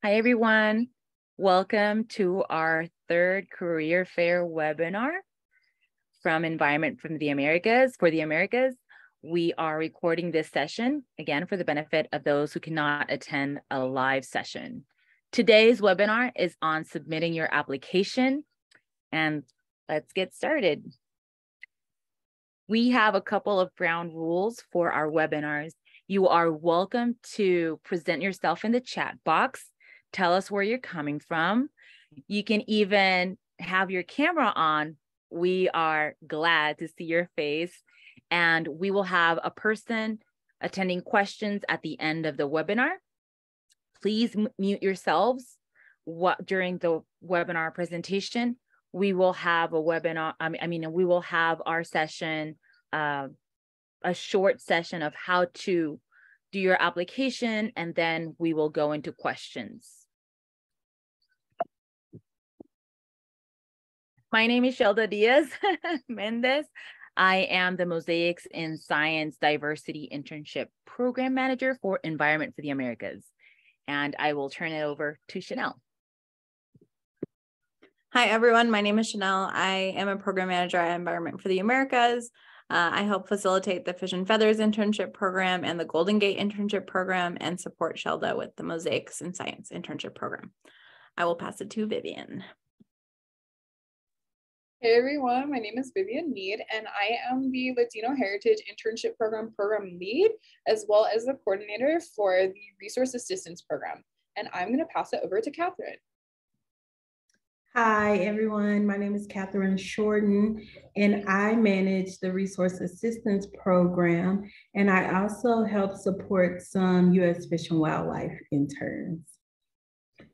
Hi, everyone. Welcome to our third career fair webinar from Environment for the Americas. We are recording this session, again, for the benefit of those who cannot attend a live session. Today's webinar is on submitting your application, and let's get started. We have a couple of ground rules for our webinars. You are welcome to present yourself in the chat box. Tell us where you're coming from. You can even have your camera on. We are glad to see your face. And we will have a person attending questions at the end of the webinar. Please mute yourselves during the webinar presentation. We will have a webinar, we will have our session, a short session of how to do your application, and then we will go into questions. My name is Shelda Diaz Mendez. I am the Mosaics in Science Diversity Internship Program Manager for Environment for the Americas. And I will turn it over to Chanel. Hi, everyone. My name is Chanel. I am a program manager at Environment for the Americas. I help facilitate the Fish and Feathers internship program and the Golden Gate internship program and support Shelda with the Mosaics in Science internship program. I will pass it to Vivian. Hey everyone, my name is Vivian Mead and I am the Latino Heritage Internship Program lead, as well as the coordinator for the Resource Assistance Program. And I'm going to pass it over to Catherine. Hi everyone, my name is Catherine Shorten and I manage the Resource Assistance Program, and I also help support some U.S. Fish and Wildlife interns.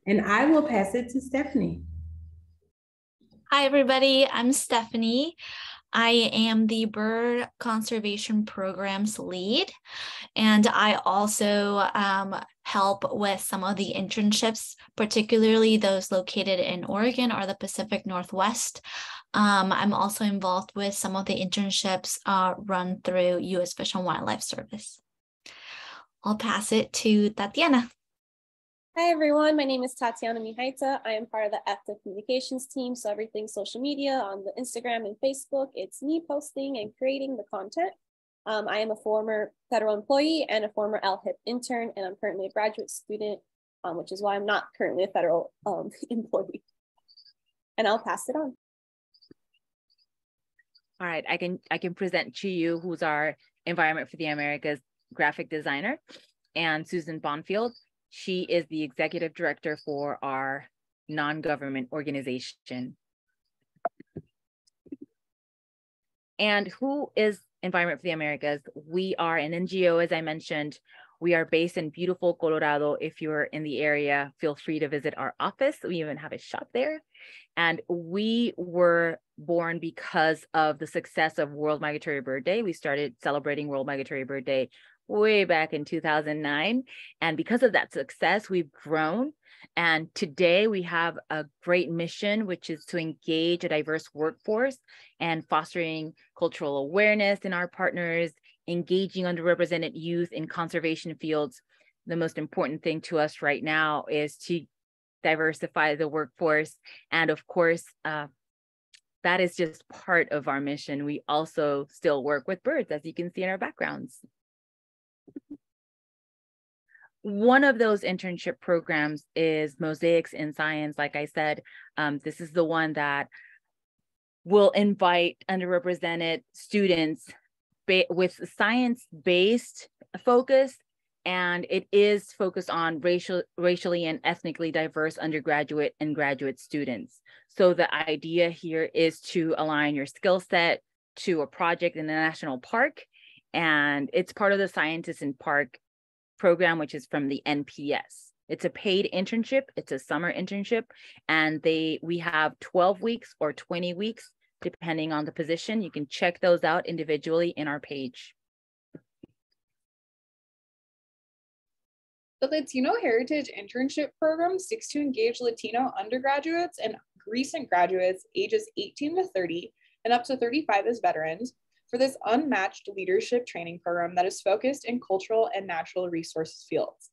And I will pass it to Stephanie. Hi, everybody. I'm Stephanie. I am the Bird Conservation Programs lead, and I also help with some of the internships, particularly those located in Oregon or the Pacific Northwest. I'm also involved with some of the internships run through U.S. Fish and Wildlife Service. I'll pass it to Tatiana. Hi everyone, my name is Tatiana Mihaita. I am part of the active communications team, so everything social media on the Instagram and Facebook, it's me posting and creating the content. I am a former federal employee and a former LHIP intern, and I'm currently a graduate student, which is why I'm not currently a federal employee. And I'll pass it on. All right, I can present to you who's our Environment for the Americas graphic designer, and Susan Bonfield. She is the executive director for our non-government organization. And who is Environment for the Americas? We are an NGO, as I mentioned. We are based in beautiful Colorado. If you're in the area, feel free to visit our office. We even have a shop there. And we were born because of the success of World Migratory Bird Day. We started celebrating World Migratory Bird Day way back in 2009. And because of that success, we've grown. And today we have a great mission, which is to engage a diverse workforce and fostering cultural awareness in our partners, engaging underrepresented youth in conservation fields. The most important thing to us right now is to diversify the workforce. And of course, that is just part of our mission. We also still work with birds, as you can see in our backgrounds. One of those internship programs is Mosaics in Science. Like I said, this is the one that will invite underrepresented students with science-based focus, and it is focused on racially and ethnically diverse undergraduate and graduate students. So the idea here is to align your skill set to a project in the national park, and it's part of the Scientists in Park program, which is from the NPS. It's a paid internship. It's a summer internship, and we have 12 weeks or 20 weeks, depending on the position. You can check those out individually in our page. The Latino Heritage Internship Program seeks to engage Latino undergraduates and recent graduates ages 18 to 30 and up to 35 as veterans for this unmatched leadership training program that is focused in cultural and natural resources fields.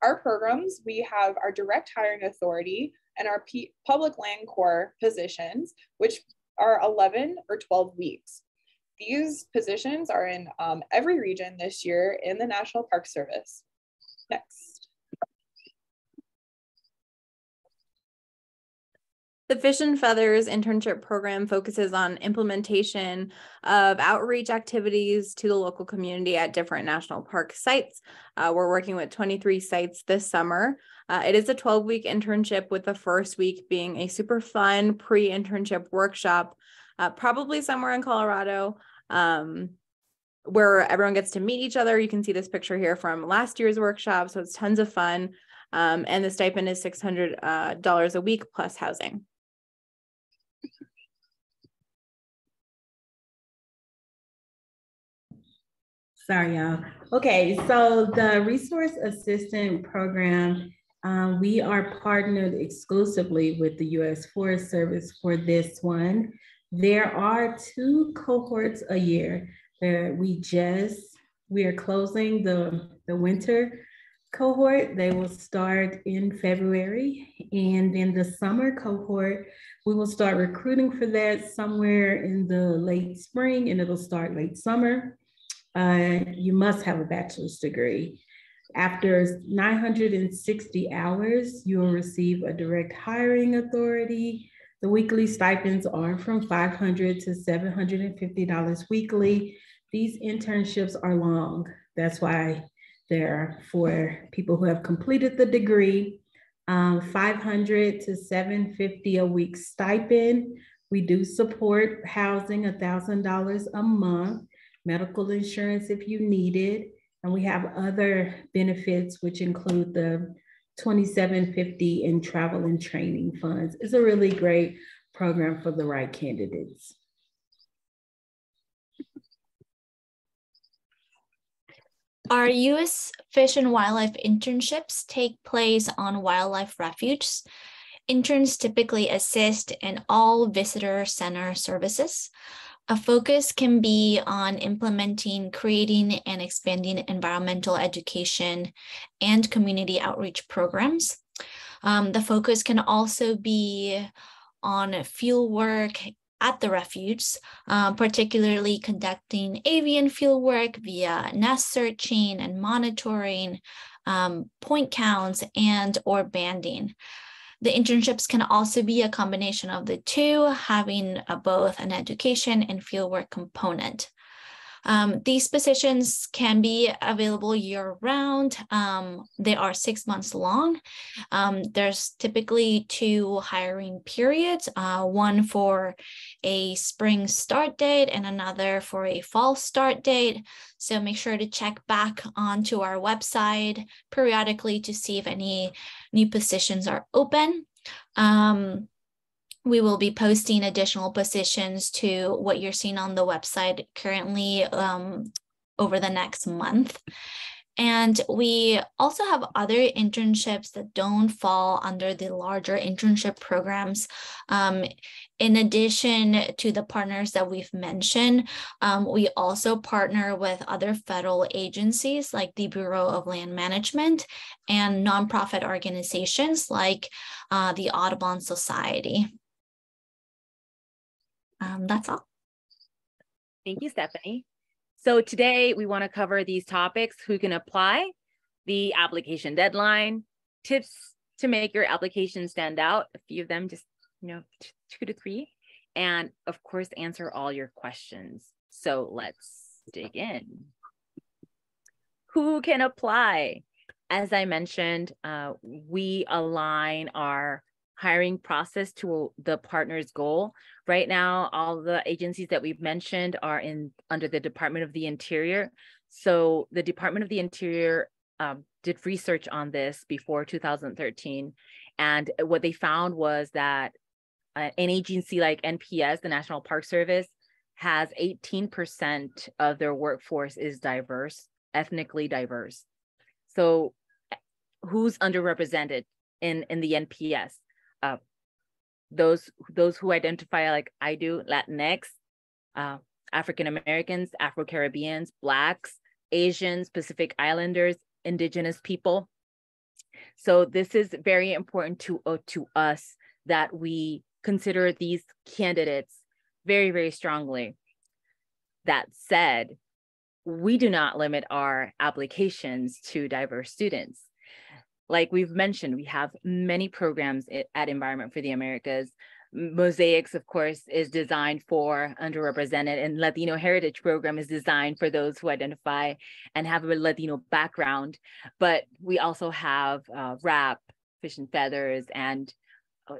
Our programs, we have our direct hiring authority and our public land corps positions, which are 11 or 12 weeks. These positions are in every region this year in the National Park Service. Next. The Fish and Feathers internship program focuses on implementation of outreach activities to the local community at different national park sites. We're working with 23 sites this summer. It is a 12-week internship, with the first week being a super fun pre-internship workshop, probably somewhere in Colorado, where everyone gets to meet each other. You can see this picture here from last year's workshop, so it's tons of fun. And the stipend is $600 a week plus housing. Sorry, y'all. Okay, so the Resource Assistant Program, we are partnered exclusively with the U.S. Forest Service for this one. There are 2 cohorts a year. We are closing the winter cohort. They will start in February, and then the summer cohort, we will start recruiting for that somewhere in the late spring, and it'll start late summer. You must have a bachelor's degree. After 960 hours, you will receive a direct hiring authority. The weekly stipends are from $500 to $750 weekly. These internships are long. That's why they're for people who have completed the degree. $500 to $750 a week stipend. We do support housing, $1,000 a month. Medical insurance if you need it. And we have other benefits, which include the $2,750 in travel and training funds. It's a really great program for the right candidates. Our U.S. Fish and Wildlife internships take place on wildlife refuges. Interns typically assist in all visitor center services. A focus can be on implementing, creating, and expanding environmental education and community outreach programs. The focus can also be on field work at the refuge, particularly conducting avian field work via nest searching and monitoring, point counts, and or banding. The internships can also be a combination of the two, having both an education and fieldwork component. These positions can be available year-round. They are 6 months long. There's typically 2 hiring periods, one for a spring start date and another for a fall start date. So make sure to check back onto our website periodically to see if any new positions are open. We will be posting additional positions to what you're seeing on the website currently over the next month. And we also have other internships that don't fall under the larger internship programs. In addition to the partners that we've mentioned, we also partner with other federal agencies like the Bureau of Land Management and nonprofit organizations like the Audubon Society. That's all. Thank you, Stephanie. So today we want to cover these topics: who can apply, the application deadline, tips to make your application stand out, a few of them, just 2 to 3, and of course answer all your questions. So let's dig in. Who can apply? As I mentioned, we align our hiring process to the partner's goal. Right now, all the agencies that we've mentioned are under the Department of the Interior. So the Department of the Interior did research on this before 2013. And what they found was that an agency like NPS, the National Park Service, has 18% of their workforce is diverse, ethnically diverse. So who's underrepresented in the NPS? Those who identify like I do, Latinx, African Americans, Afro-Caribbeans, Blacks, Asians, Pacific Islanders, Indigenous people. So this is very important to us that we consider these candidates very, very strongly. That said, we do not limit our applications to diverse students. Like we've mentioned, we have many programs at Environment for the Americas. Mosaics, of course, is designed for underrepresented, and Latino Heritage Program is designed for those who identify and have a Latino background. But we also have RAP, Fish and Feathers, and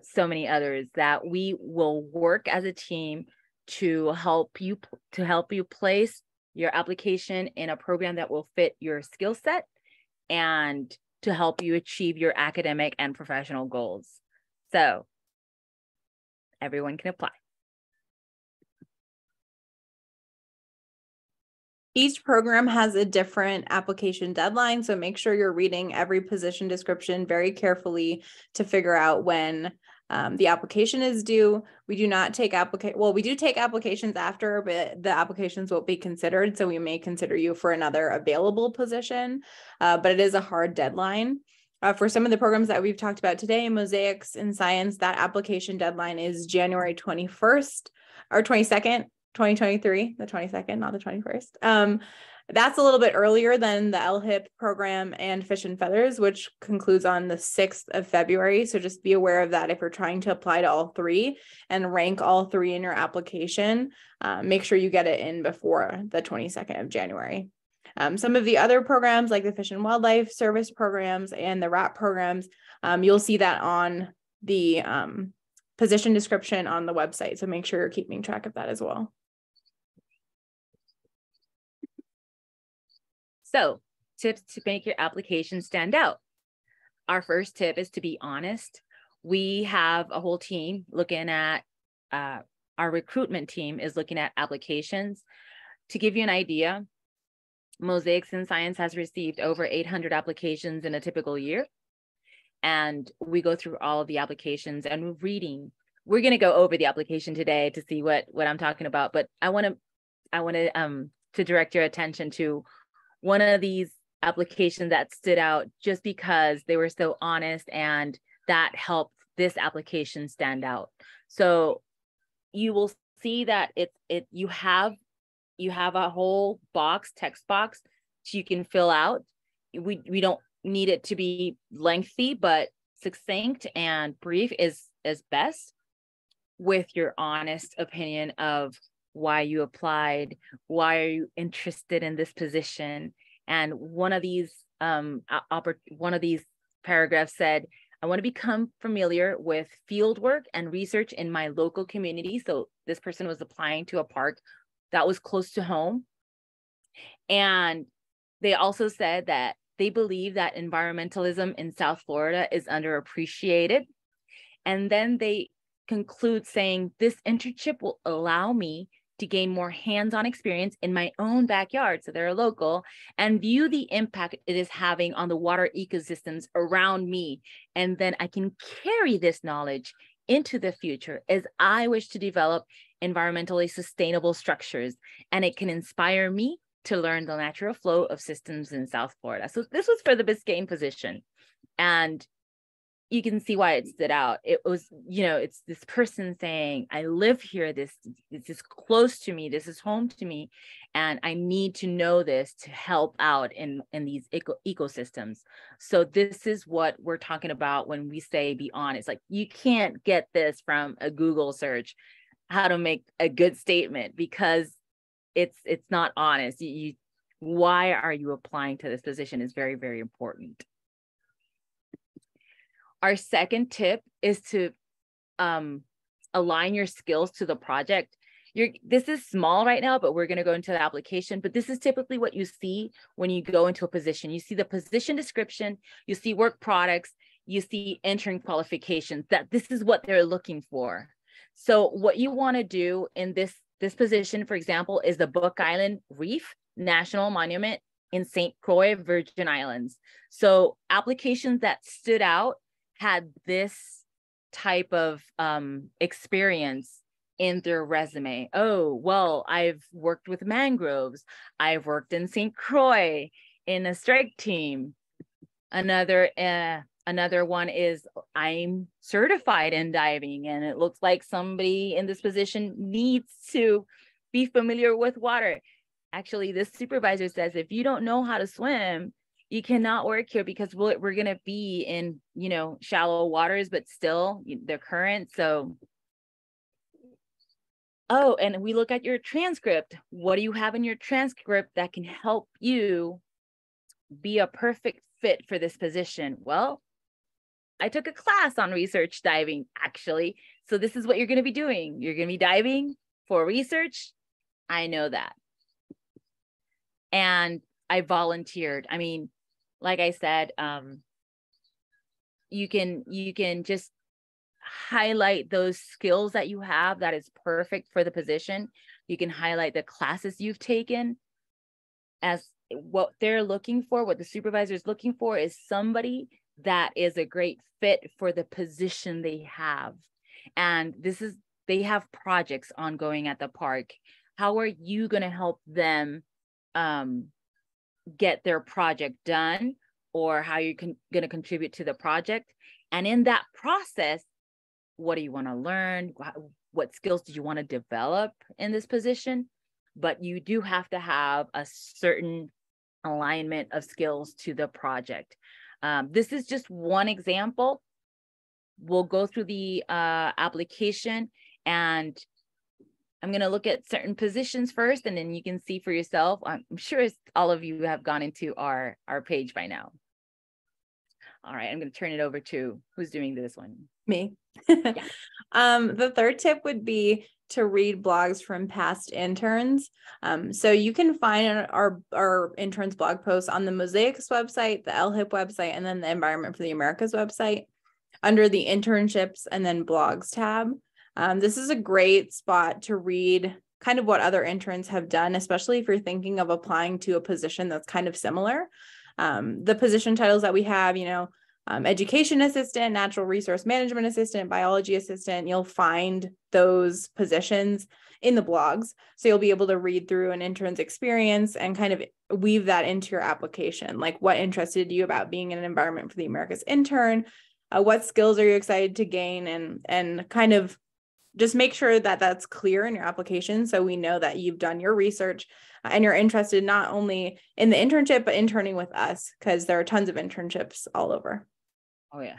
so many others that we will work as a team to help you place your application in a program that will fit your skill set and to help you achieve your academic and professional goals. So everyone can apply. Each program has a different application deadline, so make sure you're reading every position description very carefully to figure out when the application is due. We do not take we do take applications after, but the applications won't be considered, so we may consider you for another available position, but it is a hard deadline. For some of the programs that we've talked about today, Mosaics in Science, that application deadline is January 21st or 22nd, 2023, the 22nd, not the 21st. That's a little bit earlier than the LHIP program and Fish and Feathers, which concludes on the 6th of February. So just be aware of that if you're trying to apply to all three and rank all three in your application. Make sure you get it in before the 22nd of January. Some of the other programs like the Fish and Wildlife Service programs and the RAP programs, you'll see that on the position description on the website. So make sure you're keeping track of that as well. So tips to make your application stand out. Our first tip is to be honest. We have a whole team looking at, our recruitment team is looking at applications. To give you an idea, Mosaics in Science has received over 800 applications in a typical year. And we go through all of the applications and we're reading. We're going to go over the application today to see what I'm talking about, but I want to direct your attention to one of these applications that stood out just because they were so honest, and that helped this application stand out. So you will see that you have a whole text box you can fill out. We don't need it to be lengthy, but succinct and brief is best, with your honest opinion of why you applied, why are you interested in this position. And one of these paragraphs said, I want to become familiar with field work and research in my local community. So this person was applying to a park that was close to home. And they also said that they believe that environmentalism in South Florida is underappreciated. And then they conclude saying, this internship will allow me to gain more hands-on experience in my own backyard, so they're local, and view the impact it is having on the water ecosystems around me. And then I can carry this knowledge into the future as I wish to develop environmentally sustainable structures, and it can inspire me to learn the natural flow of systems in South Florida. So this was for the Biscayne position, and you can see why it stood out. It was, it's this person saying, I live here, this is close to me, this is home to me, and I need to know this to help out in these ecosystems. So this is what we're talking about when we say be honest. Like, you can't get this from a Google search, how to make a good statement, because it's not honest. Why are you applying to this position is very, very important. Our second tip is to align your skills to the project. This is small right now, but we're going to go into the application. But this is typically what you see when you go into a position. You see the position description, you see work products, you see intern qualifications, that this is what they're looking for. So what you want to do in this position, for example, is the Book Island Reef National Monument in St. Croix, Virgin Islands. So applications that stood out had this type of experience in their resume. Oh, well, I've worked with mangroves. I've worked in St. Croix in a strike team. Another Another one is I'm certified in diving, and it looks like somebody in this position needs to be familiar with water. Actually, this supervisor says, if you don't know how to swim, you cannot work here, because we're going to be in, shallow waters, but still the current. So, oh, and we look at your transcript. What do you have in your transcript that can help you be a perfect fit for this position? Well, I took a class on research diving, actually. So this is what you're going to be doing. You're going to be diving for research. I know that. And I volunteered. I mean, like I said, you can just highlight those skills that you have that is perfect for the position. You can highlight the classes you've taken, as what they're looking for, what the supervisor is looking for is somebody that is a great fit for the position they have. And they have projects ongoing at the park. How are you going to help them get their project done, or how you're going to contribute to the project? And in that process, what do you want to learn? What skills do you want to develop in this position? But you do have to have a certain alignment of skills to the project. This is just one example. We'll go through the application, and I'm going to look at certain positions first, and then you can see for yourself. I'm sure all of you have gone into our page by now. All right, I'm going to turn it over to who's doing this one. Me. Yeah. The third tip would be to read blogs from past interns. So you can find our interns blog posts on the Mosaics website, the LHIP website, and then the Environment for the Americas website under the internships and then blogs tab. This is a great spot to read kind of what other interns have done, especially if you're thinking of applying to a position that's kind of similar. The position titles that we have, education assistant, natural resource management assistant, biology assistant, you'll find those positions in the blogs. So you'll be able to read through an intern's experience and kind of weave that into your application. Like, what interested you about being in an Environment for the Americas intern? What skills are you excited to gain? And kind of just make sure that that's clear in your application, so we know that you've done your research and you're interested not only in the internship, but interning with us, because there are tons of internships all over. Oh, yeah.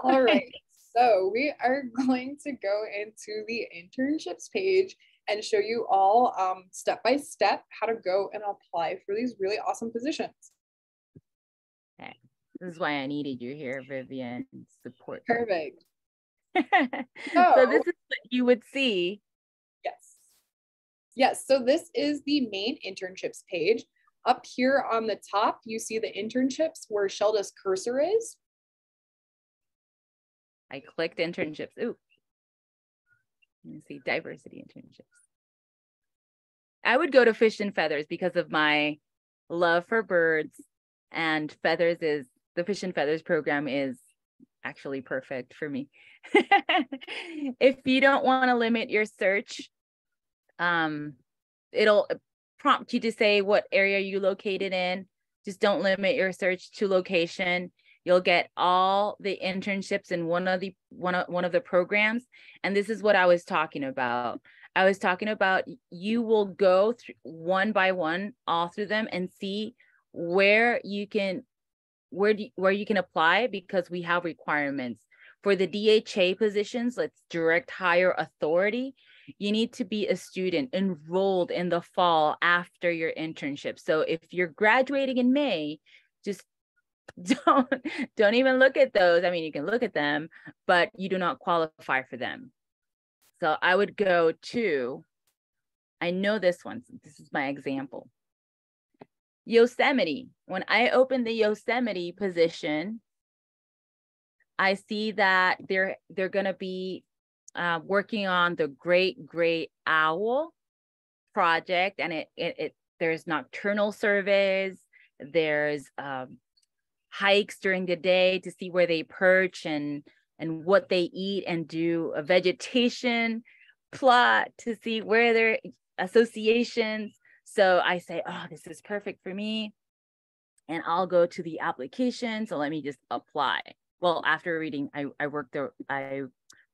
All right. So we are going to go into the internships page and show you all step by step how to go and apply for these really awesome positions. Okay. This is why I needed you here, Vivian. Support. Perfect. So this is what you would see. Yes. So this is the main internships page. Up here on the top, you see the internships where Shelda's cursor is. I clicked internships. Ooh. Let me see, diversity internships. I would go to Fish and Feathers because of my love for birds, and the Fish and Feathers program is actually perfect for me. If you don't want to limit your search, it'll prompt you to say what area you located in. Just don't limit your search to location. You'll get all the internships in one of the programs. And this is what I was talking about. I was talking about you will go through one by one all through them and see where you can apply, because we have requirements. For the DHA positions, let's direct hire authority, you need to be a student enrolled in the fall after your internship. So if you're graduating in May, just don't even look at those. I mean, you can look at them, but you do not qualify for them. So I would go to, I know this one, this is my example. Yosemite. When I open the Yosemite position, I see that they're going to be working on the Great Gray Owl project, and there's nocturnal surveys, there's hikes during the day to see where they perch and what they eat, and do a vegetation plot to see where their associations. So I say, oh, this is perfect for me. And I'll go to the application. So let me just apply. Well, after reading, I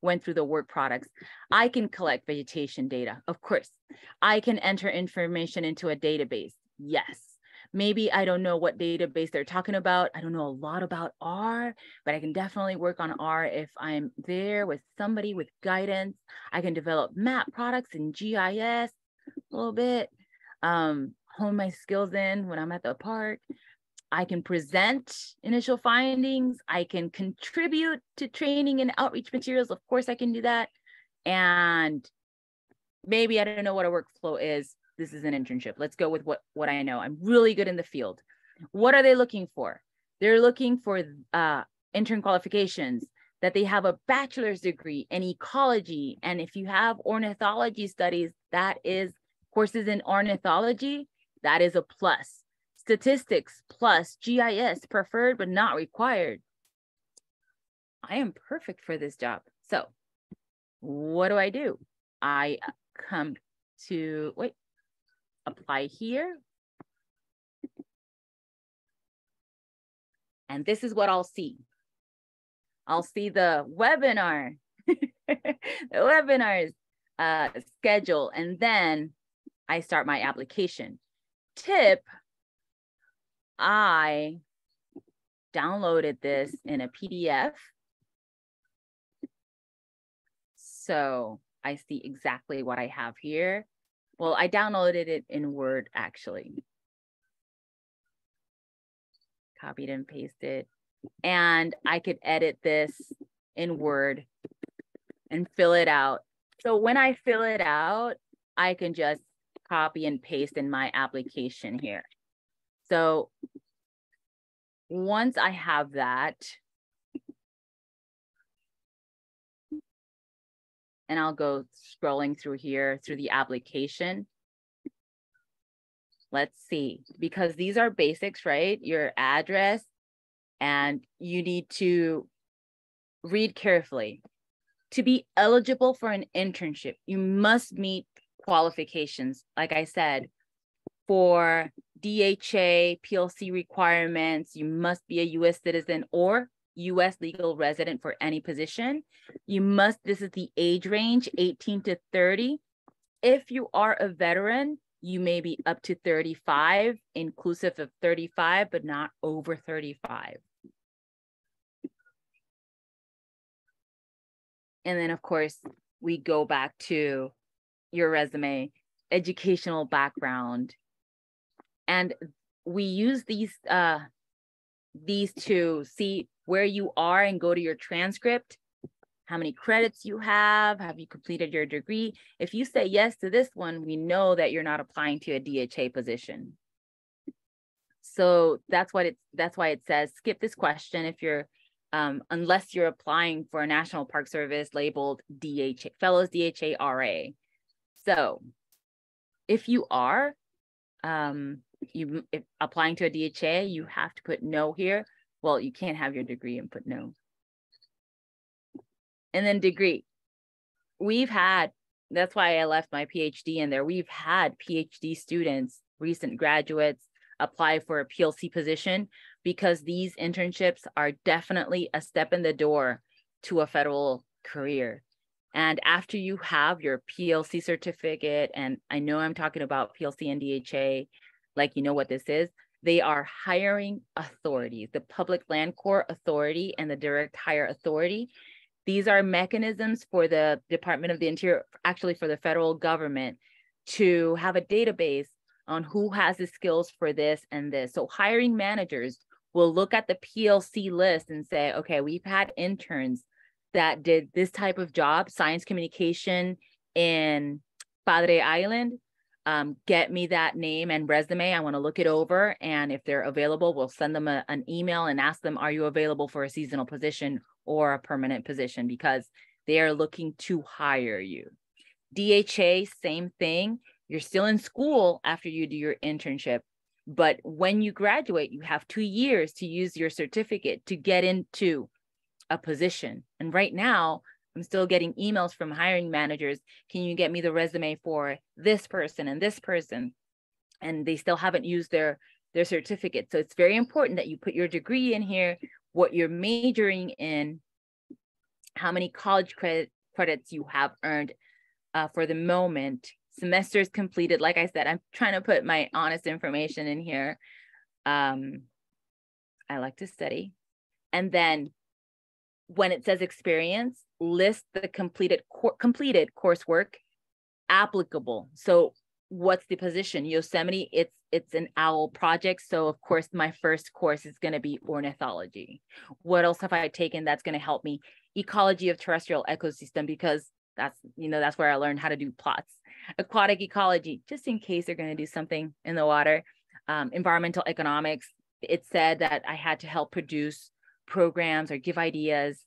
went through the work products. I can collect vegetation data. Of course, I can enter information into a database. Yes. Maybe I don't know what database they're talking about. I don't know a lot about R, but I can definitely work on R if I'm there with somebody with guidance. I can develop map products in GIS a little bit, hone my skills in when I'm at the park. I can present initial findings. I can contribute to training and outreach materials. Of course, I can do that. And maybe I don't know what a workflow is. This is an internship. Let's go with what I know. I'm really good in the field. What are they looking for? They're looking for intern qualifications, that they have a bachelor's degree in ecology. And if you have ornithology studies, that is courses in ornithology, that is a plus. Statistics plus GIS preferred but not required. I am perfect for this job. So what do? I come to, apply here. And this is what I'll see. I'll see the webinar, the webinars schedule, and then I start my application. Tip, I downloaded this in a PDF. So I see exactly what I have here. Well, I downloaded it in Word, actually. Copied and pasted. And I could edit this in Word and fill it out. So when I fill it out, I can just copy and paste in my application here. So once I have that, and I'll go scrolling through here through the application. Let's see, because these are basics, right? Your address, and you need to read carefully. To be eligible for an internship, you must meet qualifications. Like I said, for DHA, PLC requirements, you must be a US citizen or US legal resident for any position. You must, this is the age range, 18 to 30. If you are a veteran, you may be up to 35, inclusive of 35, but not over 35. And then of course, we go back to your resume, educational background. And we use these to see where you are and go to your transcript, how many credits you have you completed your degree? If you say yes to this one, we know that you're not applying to a DHA position. So that's why it says skip this question if you're unless you're applying for a National Park Service labeled DHA, Fellows DHA RA. So if you are if applying to a DHA, you have to put no here. Well, you can't have your degree and put no. And then degree. We've had, that's why I left my PhD in there. We've had PhD students, recent graduates, apply for a PLC position because these internships are definitely a step in the door to a federal career. And after you have your PLC certificate, and I know I'm talking about PLC and DHA, like you know what this is, they are hiring authorities, the Public Land Corps Authority and the Direct Hire Authority. These are mechanisms for the Department of the Interior, actually for the federal government, to have a database on who has the skills for this and this. So hiring managers will look at the PLC list and say, okay, we've had interns that did this type of job, science communication in Padre Island. Get me that name and resume. I want to look it over. And if they're available, we'll send them an email and ask them, are you available for a seasonal position or a permanent position? Because they are looking to hire you. DHA, same thing. You're still in school after you do your internship. But when you graduate, you have 2 years to use your certificate to get into a position. And right now, I'm still getting emails from hiring managers. Can you get me the resume for this person and this person? and they still haven't used their certificate. So it's very important that you put your degree in here, what you're majoring in, how many college credits you have earned for the moment, semesters completed. Like I said, I'm trying to put my honest information in here. I like to study. And then when it says experience, list the completed coursework applicable. So what's the position? Yosemite, it's an OWL project. So of course, my first course is going to be ornithology. What else have I taken that's going to help me? Ecology of terrestrial ecosystem, because that's where I learned how to do plots. Aquatic ecology, just in case they're going to do something in the water. Environmental economics, it said that I had to help produce programs or give ideas.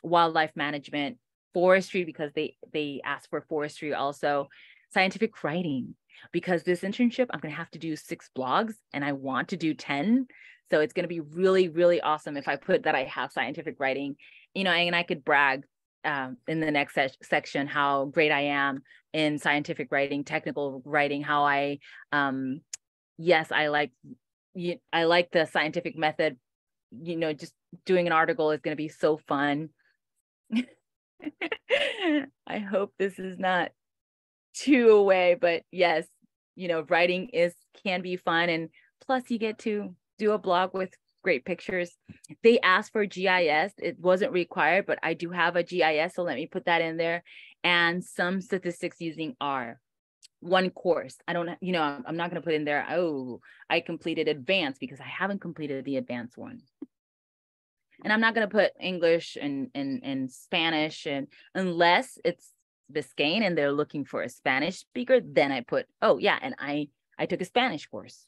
Wildlife management, forestry, because they asked for forestry also. Scientific writing, because this internship, I'm going to have to do 6 blogs and I want to do 10. So it's going to be really, really awesome if I put that I have scientific writing, and I could brag in the next section how great I am in scientific writing, technical writing, how I, yes, I like the scientific method. Just doing an article is going to be so fun. I hope this is not too away, but yes, writing can be fun, and plus you get to do a blog with great pictures. They asked for GIS. It wasn't required, but I do have a GIS, so let me put that in there, and some statistics using R. One course. I'm not going to put in there, oh, I completed advanced, because I haven't completed the advanced one. And I'm not going to put English and Spanish, and unless it's Biscayne and they're looking for a Spanish speaker, then I put, oh yeah, and I took a Spanish course.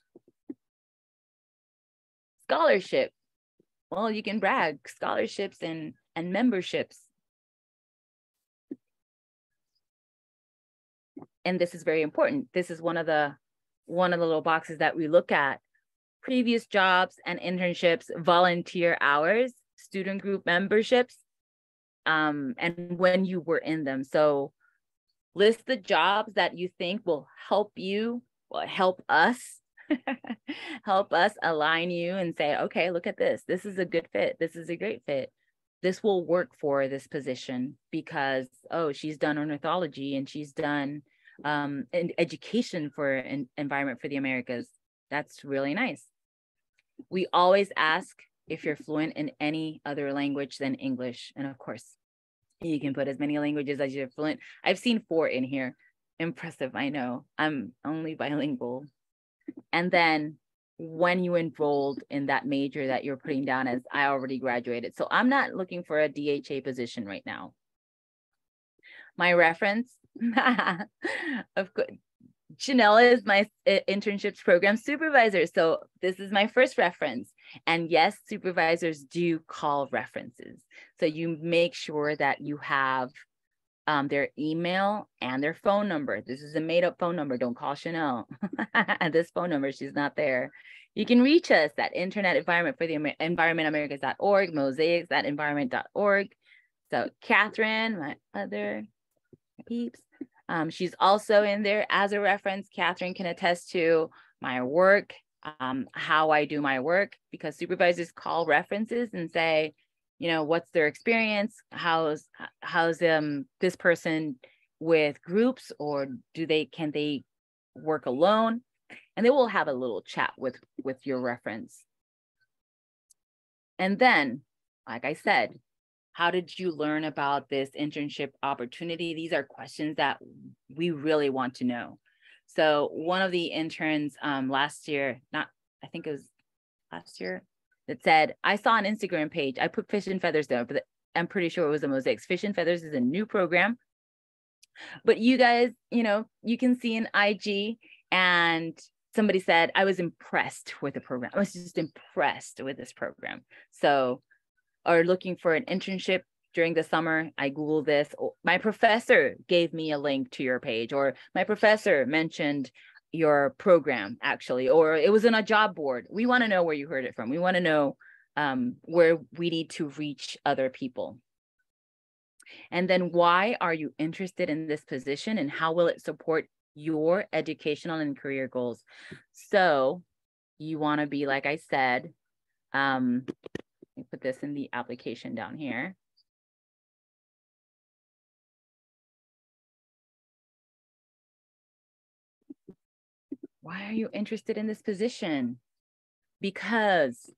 Scholarship. Well, you can brag, scholarships and memberships. And this is very important. This is one of the little boxes that we look at. Previous jobs and internships, volunteer hours, student group memberships, and when you were in them. So list the jobs that you think will help us, help us align you and say, okay, look at this. This is a good fit. This is a great fit. This will work for this position because, oh, she's done ornithology and she's done education for Environment for the Americas. That's really nice. We always ask if you're fluent in any other language than English. And of course, you can put as many languages as you're fluent. I've seen 4 in here. Impressive, I know. I'm only bilingual. And then when you enrolled in that major that you're putting down as I already graduated. So I'm not looking for a DHA position right now. My reference, of course, Chanel is my internships program supervisor. So this is my first reference. And yes, supervisors do call references. So you make sure that you have their email and their phone number. This is a made up phone number. Don't call Chanel. This phone number, she's not there. You can reach us at Internet Environment for the environmentamericas.org, mosaics@environment.org. So Catherine, my other peeps, she's also in there as a reference. Catherine can attest to my work, how I do my work, because supervisors call references and say, what's their experience? How's this person with groups, or can they work alone? And they will have a little chat with your reference. And then, like I said, how did you learn about this internship opportunity? These are questions that we really want to know. So one of the interns last year, that said, I saw an Instagram page. I put Fish and Feathers there, but I'm pretty sure it was a Mosaics. Fish and Feathers is a new program. But you guys, you can see in IG, and somebody said, I was impressed with the program. I was just impressed with this program. So, or looking for an internship during the summer, I Googled this. My professor gave me a link to your page, or my professor mentioned your program actually, or it was in a job board. We want to know where you heard it from. We want to know where we need to reach other people. And then why are you interested in this position, and how will it support your educational and career goals. So you want to be, like I said, let me put this in the application down here. Why are you interested in this position? Because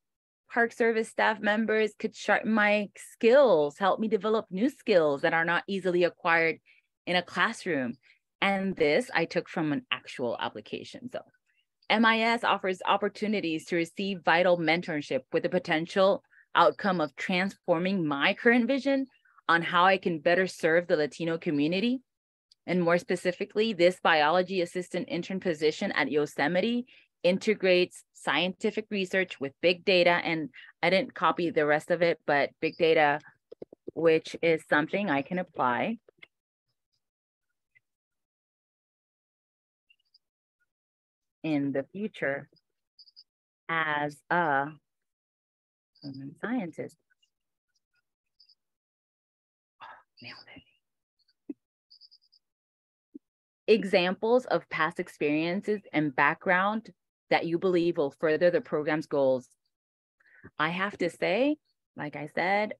Park Service staff members could sharpen my skills, help me develop new skills that are not easily acquired in a classroom. And this I took from an actual application. So MIS offers opportunities to receive vital mentorship with the potential outcome of transforming my current vision on how I can better serve the Latino community. And more specifically, this biology assistant intern position at Yosemite integrates scientific research with big data. And I didn't copy the rest of it, but big data, which is something I can apply in the future as a woman scientist. Oh, nailed it. Examples of past experiences and background that you believe will further the program's goals. I have to say, like I said,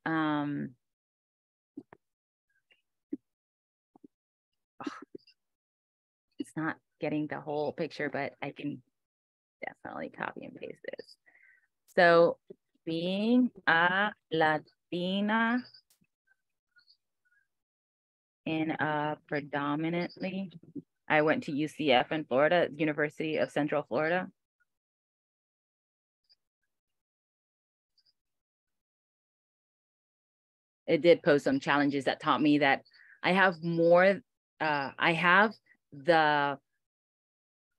it's not getting the whole picture, but I can definitely copy and paste this. So being a Latina in a predominantly, I went to UCF in Florida, University of Central Florida. It did pose some challenges that taught me that I have more, I have the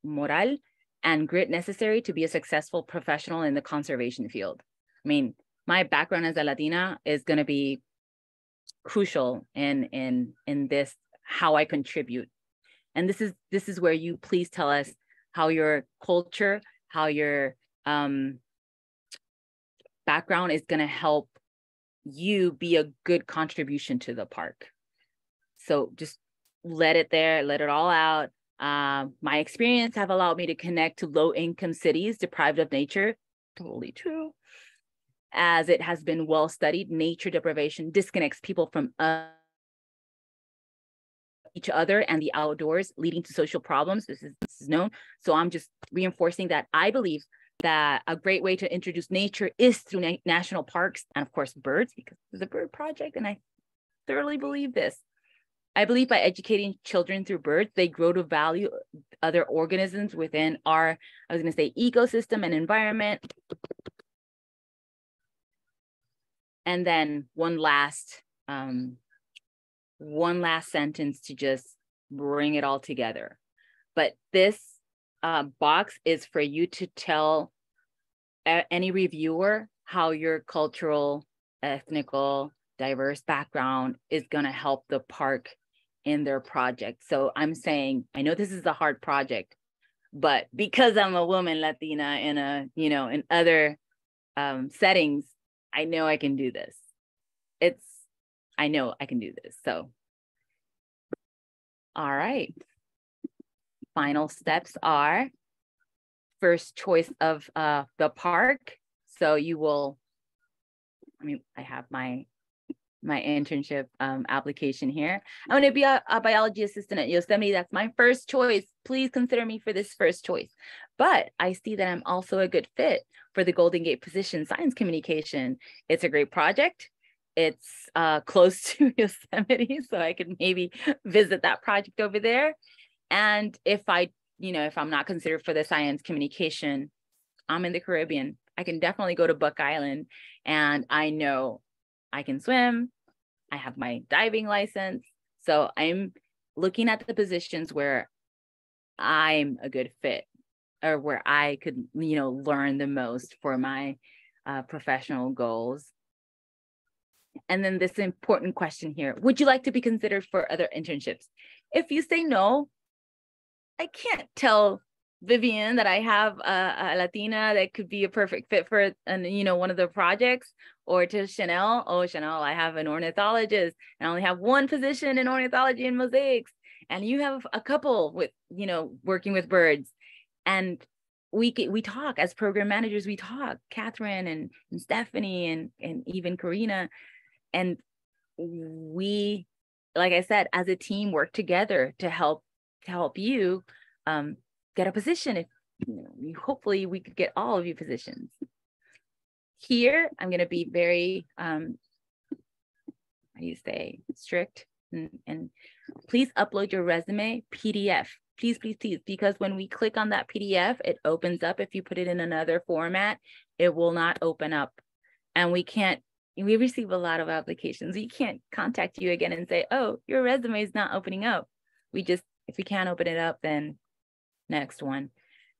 moral and grit necessary to be a successful professional in the conservation field. I mean, my background as a Latina is going to be crucial in this, how I contribute. And this is where you please tell us how your culture, how your background is going to help you be a good contribution to the park. So just let it there, let it all out. My experience have allowed me to connect to low-income cities deprived of nature. Totally true. As it has been well studied, nature deprivation disconnects people from each other and the outdoors, leading to social problems. This is known. So I'm just reinforcing that I believe that a great way to introduce nature is through national parks and, of course, birds, because it's a bird project, and I thoroughly believe this. I believe by educating children through birds, they grow to value other organisms within our, I was going to say, ecosystem and environment. And then one last sentence to just bring it all together. But this box is for you to tell any reviewer how your cultural, ethnical, diverse background is going to help the park in their project. So I'm saying, I know this is a hard project, but because I'm a woman Latina in a, in other settings, I know I can do this. I know I can do this. So, all right. Final steps are first choice of the park. So you will, I have my internship application here. I want to be a biology assistant at Yosemite. That's my first choice. Please consider me for this first choice. But I see that I'm also a good fit for the Golden Gate position, science communication. It's a great project. It's close to Yosemite, so I could maybe visit that project over there. And if if I'm not considered for the science communication, I'm in the Caribbean. I can definitely go to Buck Island, and I know I can swim. I have my diving license. So I'm looking at the positions where I'm a good fit, or where I could, learn the most for my professional goals. And then this important question here: would you like to be considered for other internships? If you say no, I can't tell Vivian that I have a Latina that could be a perfect fit for, one of the projects, or to Chanel, oh, Chanel, I have an ornithologist and I only have one position in ornithology and mosaics. and you have a couple with, you know, working with birds, and we talk as program managers, we talk, Catherine and Stephanie and even Karina, and we, like I said, as a team work together to help you get a position. If you know, hopefully we could get all of you positions. Here, I'm going to be very, how do you say, strict, and please upload your resume PDF. Please, please, please, because when we click on that PDF, it opens up. If you put it in another format, it will not open up. And we receive a lot of applications. We can't contact you again and say, oh, your resume is not opening up. If we can't open it up, then next one.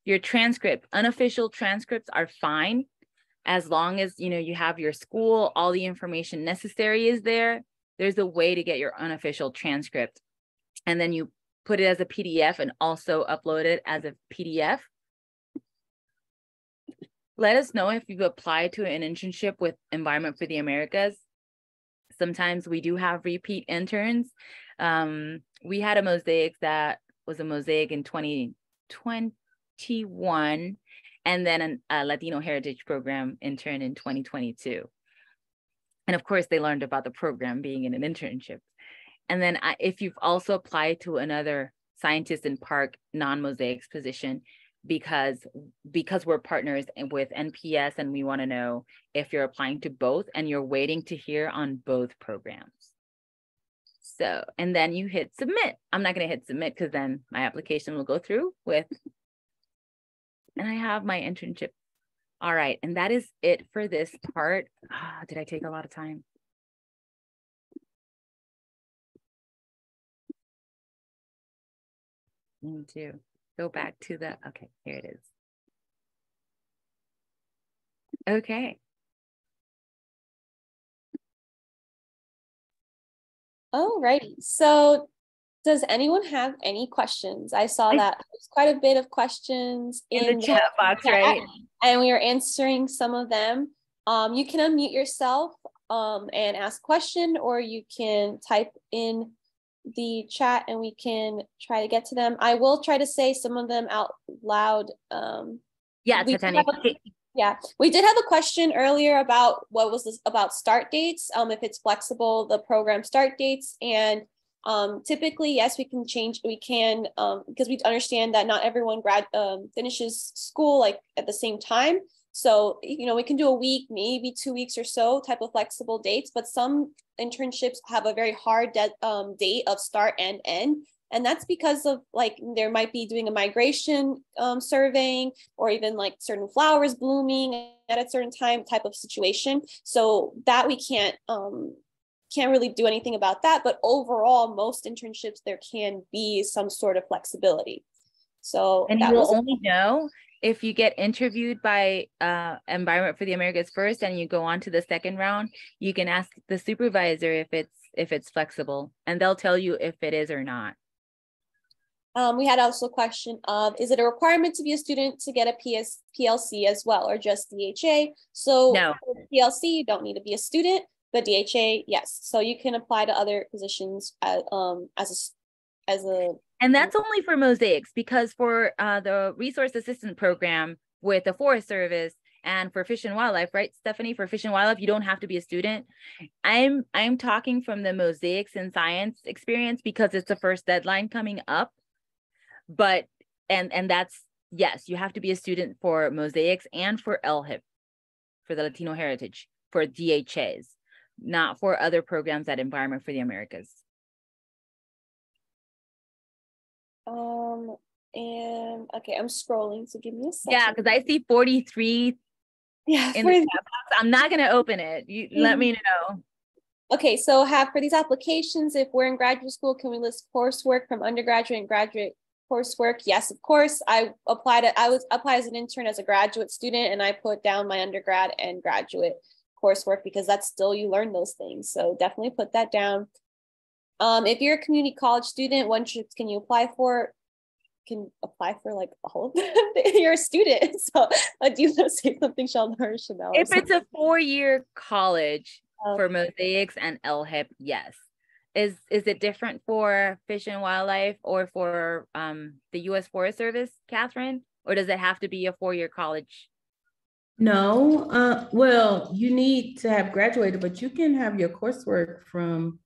Your transcript, unofficial transcripts are fine, as long as, you know, you have your school, all the information necessary is there. There's a way to get your unofficial transcript. And then you put it as a PDF and also upload it as a PDF. Let us know if you've applied to an internship with Environment for the Americas. Sometimes we do have repeat interns. We had a mosaic that was a mosaic in 2021, and then a Latino Heritage Program intern in 2022. And of course, they learned about the program being in an internship. And then if you've also applied to another Scientist in Park non-mosaics position, because we're partners with NPS, and we want to know if you're applying to both and you're waiting to hear on both programs. So, and then you hit submit. I'm not going to hit submit because then my application will go through with, and I have my internship. All right, and that is it for this part. Did I take a lot of time? Need to go back to the, okay, here it is. Okay. Alrighty, so does anyone have any questions? I saw that there's quite a bit of questions in the chat box, right? And we are answering some of them. You can unmute yourself and ask a question, or you can type in the chat and we can try to get to them. I will try to say some of them out loud. Yeah, we did have a question earlier about what was this about start dates, if it's flexible, the program start dates. And typically, yes, we can because we understand that not everyone finishes school like at the same time. So, you know, we can do a week, maybe 2 weeks or so type of flexible dates, but some internships have a very hard date of start and end. And that's because of like, there might be doing a migration surveying, or even like certain flowers blooming at a certain time type of situation. So that we can't really do anything about that. But overall, most internships, there can be some sort of flexibility. So, and you will only know if you get interviewed by Environment for the Americas first, and you go on to the second round, you can ask the supervisor if it's flexible, and they'll tell you if it is or not. We had also a question of, is it a requirement to be a student to get a PLC as well, or just DHA? So no. For PLC, you don't need to be a student, but DHA, yes. So you can apply to other positions as a and that's only for mosaics, because for the resource assistant program with the Forest Service and for Fish and Wildlife, right, Stephanie, for Fish and Wildlife, you don't have to be a student. I'm talking from the mosaics and science experience, because it's the first deadline coming up. But, and that's, yes, you have to be a student for mosaics and for LHIP, for the Latino Heritage, for DHAs, not for other programs at Environment for the Americas. And okay, I'm scrolling, so give me a second. Yeah, because I see 43 in the chat box. I'm not going to open it. You let me know. Okay, so for these applications, if we're in graduate school, can we list coursework from undergraduate and graduate coursework? Yes, of course. I applied as an intern as a graduate student, and I put down my undergrad and graduate coursework because that's still, you learn those things. So definitely put that down. If you're a community college student, what trips can you apply for? Can apply for like all of them. You're a student. So do you want to say something, Sheldon or Chanel? If it's a 4-year college for mosaics and LHIP, yes. Is it different for Fish and Wildlife or for the U.S. Forest Service, Catherine? Or does it have to be a 4-year college? No, well, you need to have graduated, but you can have your coursework from,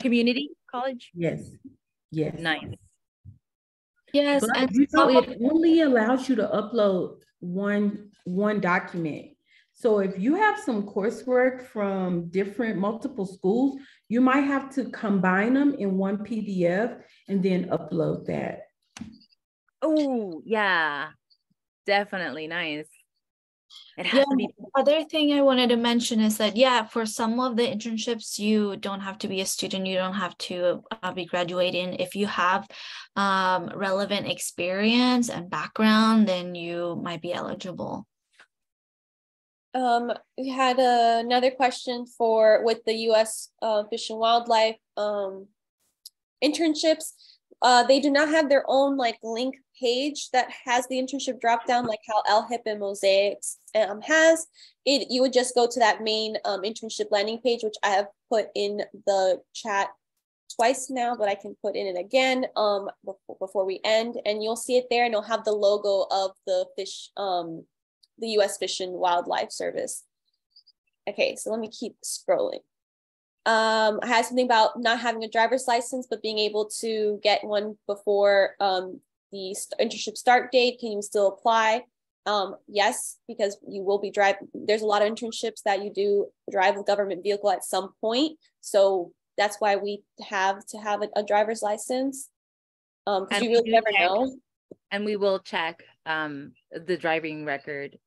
Community college? yes, yes. Nice. Yes, But and you know, it only allows you to upload one document. So if you have some coursework from multiple schools, you might have to combine them in one PDF and then upload that. Oh, yeah, definitely nice. It has yeah, to be. other thing I wanted to mention is that, yeah, for some of the internships, you don't have to be a student. You don't have to be graduating. If you have relevant experience and background, then you might be eligible. We had another question with the U.S. Fish and Wildlife internships. They do not have their own link page that has the internship drop down like how LHIP and Mosaics has. You would just go to that main internship landing page, which I have put in the chat twice now, but I can put in it again before we end, and you'll see it there, and it'll have the logo of the U.S. Fish and Wildlife Service. Okay, so let me keep scrolling. I had something about not having a driver's license, but being able to get one before the internship start date. Can you still apply? Yes, because you will be driving. There's a lot of internships that you do drive a government vehicle at some point. So that's why we have to have a driver's license. Because you really never know. And we will check the driving record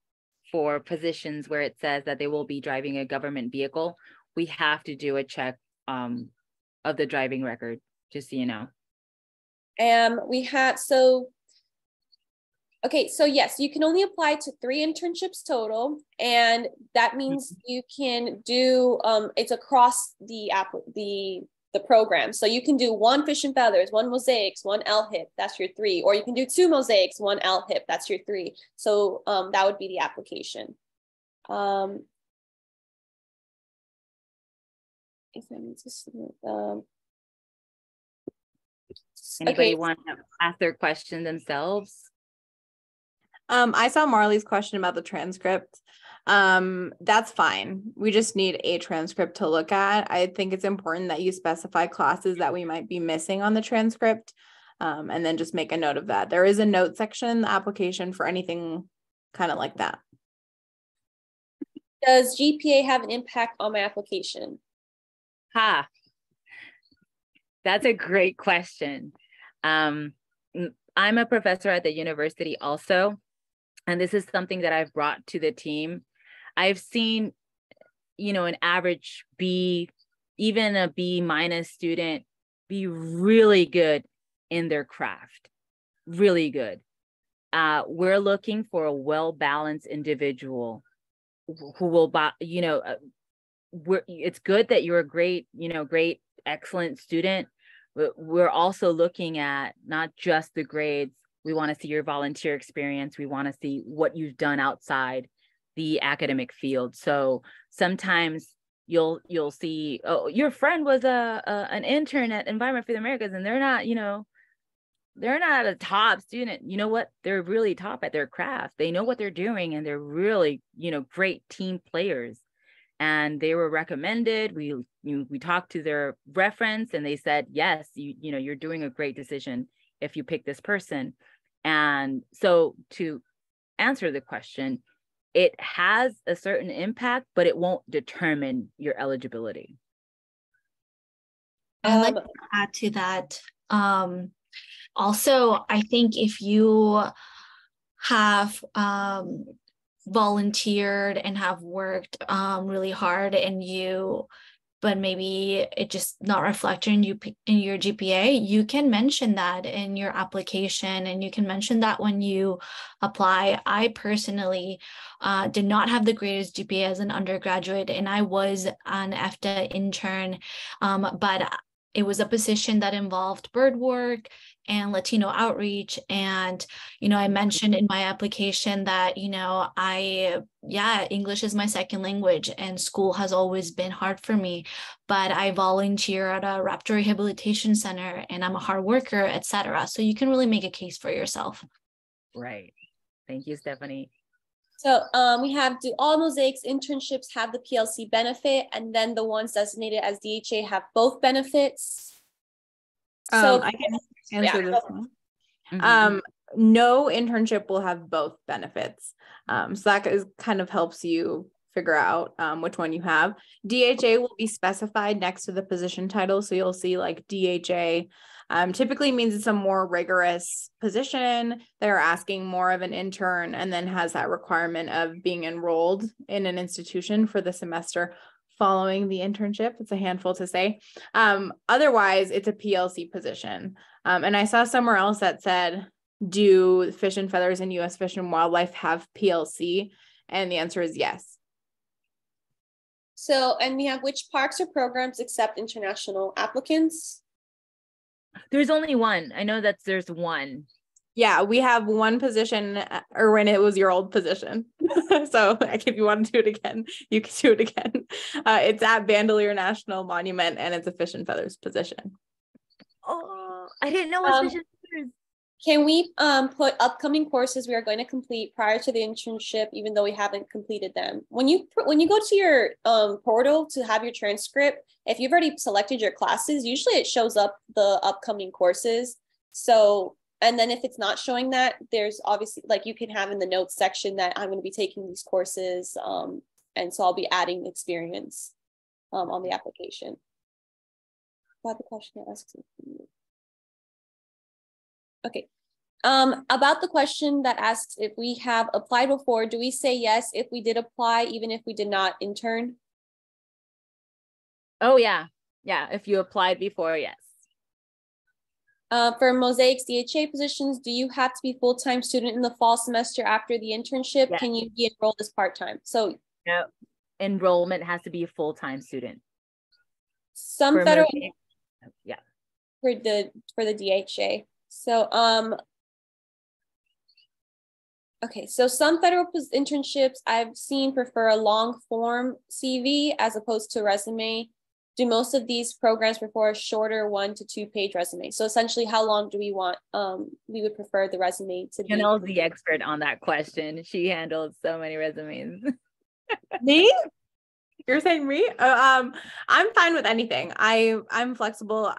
for positions where it says that they will be driving a government vehicle. We have to do a check of the driving record, just so you know. We had, okay, so yes, you can only apply to 3 internships total, and that means you can do, it's across the program. So you can do 1 Fish and Feathers, 1 Mosaics, 1 LHIP, that's your 3, or you can do 2 Mosaics, 1 LHIP, that's your 3. So that would be the application. If I need to submit, Anybody want to ask their question themselves? I saw Marley's question about the transcript. That's fine. We just need a transcript to look at. I think it's important that you specify classes that we might be missing on the transcript, and then just make a note of that. There is a note section in the application for anything kind of like that. Does GPA have an impact on my application? That's a great question. I'm a professor at the university also, and this is something that I've brought to the team. I've seen, an average B, even a B- student be really good in their craft, really good. We're looking for a well-balanced individual who will, it's good that you're a great, excellent student, but we're also looking at not just the grades. We want to see your volunteer experience. We want to see what you've done outside the academic field. So sometimes you'll see, oh, your friend was an intern at Environment for the Americas, and they're not, they're not a top student. You know what? They're really top at their craft. They know what they're doing, and they're really, great team players. And they were recommended. We talked to their reference, and they said, yes, you're doing a great decision if you pick this person. And so to answer the question, it has a certain impact, but it won't determine your eligibility. I'd like to add to that. Also, I think if you have volunteered and have worked really hard, but maybe it just not reflecting in your GPA, you can mention that in your application, and you can mention that when you apply. I personally did not have the greatest GPA as an undergraduate, and I was an FTA intern, but it was a position that involved bird work and Latino outreach. And, I mentioned in my application that, English is my second language and school has always been hard for me, but I volunteer at a Raptor Rehabilitation Center and I'm a hard worker, etc. So you can really make a case for yourself. Right. Thank you, Stephanie. So we have, do all Mosaic's internships have the PLC benefit? And then the ones designated as DHA have both benefits? So I can answer this one. Mhm. No internship will have both benefits. So that kind of helps you figure out which one you have. DHA will be specified next to the position title. So you'll see like DHA typically means it's a more rigorous position. They're asking more of an intern and then has that requirement of being enrolled in an institution for the semester following the internship. It's a handful to say. Otherwise, it's a PLC position. And I saw somewhere else that said, do Fish and Feathers and U.S. Fish and Wildlife have PLC? And the answer is yes. So, and we have, which parks or programs accept international applicants? There's only one. I know that there's one. Yeah, we have one position, or when it was your old position. So if you want to do it again, you can do it again. It's at Bandelier National Monument and it's a Fish and Feathers position. Oh, I didn't know what Fish and Feathers. Can we put upcoming courses we are going to complete prior to the internship, even though we haven't completed them? When you go to your portal to have your transcript, if you've already selected your classes, usually it shows up the upcoming courses. So, and then if it's not showing that, there's obviously, like, you can have in the notes section that I'm going to be taking these courses. And so I'll be adding experience on the application. About the question I asked. Okay. About the question that asks if we have applied before, do we say yes if we did apply, even if we did not intern? Oh, yeah. Yeah. If you applied before, yes. For Mosaic's DHA positions, do you have to be full-time student in the fall semester after the internship? Yes. Can you be enrolled as part-time? So no, enrollment has to be a full-time student. Some For federal, Mosaic, yeah. for the DHA. So okay, so some federal internships I've seen prefer a long form CV as opposed to resume. Do most of these programs prefer a shorter 1 to 2 page resume? So essentially, how long do we want? We would prefer the resume to be. Janelle's the expert on that question. She handles so many resumes. Me? You're saying me? I'm fine with anything. I'm flexible.